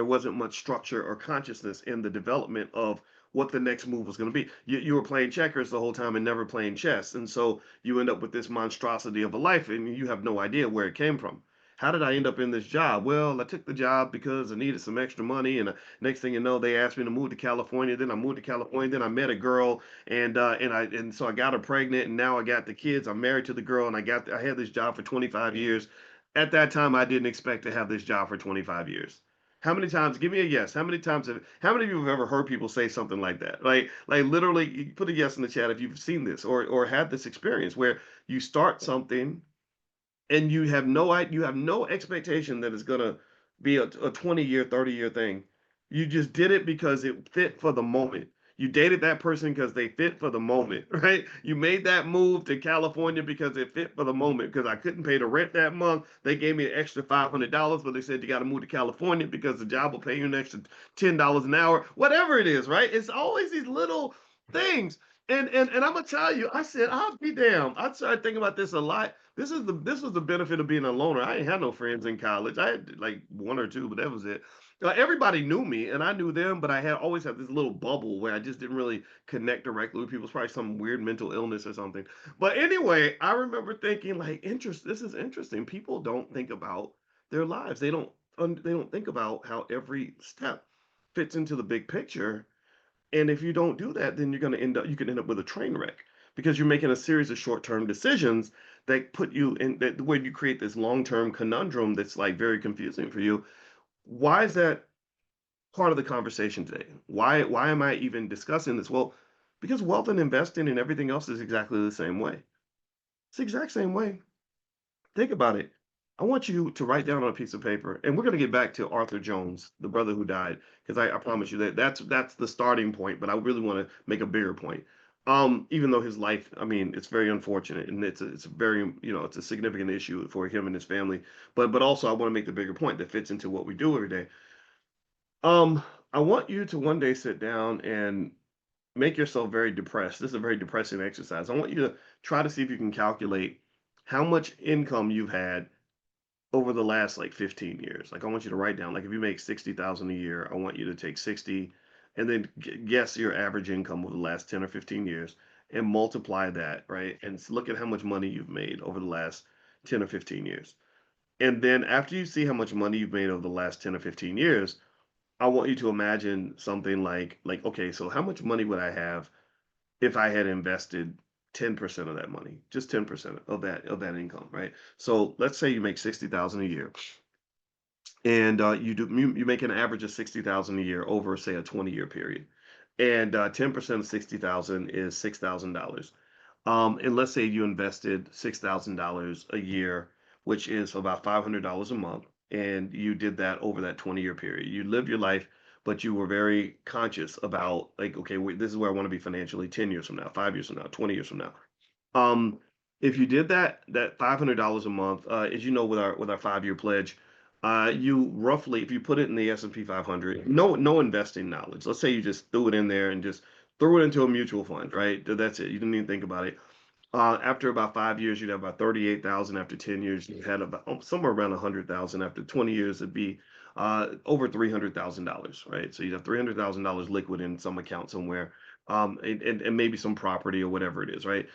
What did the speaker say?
wasn't much structure or consciousness in the development of what the next move was going to be. You were playing checkers the whole time and never playing chess. And so you end up with this monstrosity of a life and you have no idea where it came from. How did I end up in this job? Well, I took the job because I needed some extra money, and next thing you know, they asked me to move to California. Then I moved to California. Then I met a girl, and so I got her pregnant, and now I got the kids. I'm married to the girl, and I had this job for 25 years. At that time, I didn't expect to have this job for 25 years. How many times? Give me a yes. How many of you have ever heard people say something like that? Like literally, put a yes in the chat if you've seen this or had this experience where you start something and you have no expectation that it's gonna be a 20-year, 30-year thing. You just did it because it fit for the moment. You dated that person because they fit for the moment, right? You made that move to California because it fit for the moment. Because I couldn't pay the rent that month, they gave me an extra $500, but they said you got to move to California because the job will pay you an extra $10 an hour. Whatever it is, right? It's always these little things. And I'm gonna tell you, I said, I'll be damned. I started thinking about this a lot. This was the benefit of being a loner. I ain't had no friends in college. I had like one or two, but that was it. Everybody knew me and I knew them, but I had always had this little bubble where I just didn't really connect directly with people. It's probably some weird mental illness or something. But anyway, I remember thinking like, this is interesting. People don't think about their lives. They don't think about how every step fits into the big picture, and if you don't do that, then you can end up with a train wreck because you're making a series of short-term decisions that put you in that where you create this long-term conundrum that's like very confusing for you. Why is that part of the conversation today? Why am I even discussing this? Well, because wealth and investing and everything else is exactly the same way. It's the exact same way. Think about it. I want you to write down on a piece of paper, and we're going to get back to Arthur Jones, the brother who died, because I promise you that that's the starting point. But I really want to make a bigger point. Even though his life, I mean, it's very unfortunate, and it's a very it's a significant issue for him and his family. But also I want to make the bigger point that fits into what we do every day. Um, I want you to one day sit down and make yourself very depressed. This is a very depressing exercise. I want you to try to see if you can calculate how much income you've had over the last like 15 years. Like I want you to write down, like if you make 60,000 a year, I want you to take 60 and then guess your average income over the last 10 or 15 years and multiply that, right? And look at how much money you've made over the last 10 or 15 years. And then after you see how much money you've made over the last 10 or 15 years, I want you to imagine something like okay, so how much money would I have if I had invested 10% of that money, just 10% of that income, right? So let's say you make 60,000 a year and you make an average of 60,000 a year over say a 20-year period. And 10% of 60,000 is $6,000. And let's say you invested $6,000 a year, which is about $500 a month, and you did that over that 20-year period. You lived your life, but you were very conscious about like, okay, this is where I want to be financially 10 years from now, 5 years from now, 20 years from now. Um, if you did that $500 a month, as you know, with our 5-year pledge, you roughly, if you put it in the S&P 500, no investing knowledge. Let's say you just threw it in there and just threw it into a mutual fund, right? That's it. You didn't even think about it. After about 5 years, you'd have about 38,000. After 10 years, you had about somewhere around 100,000. After 20 years, it'd be over $300,000, right? So you'd have $300,000 liquid in some account somewhere, and maybe some property or whatever it is, right?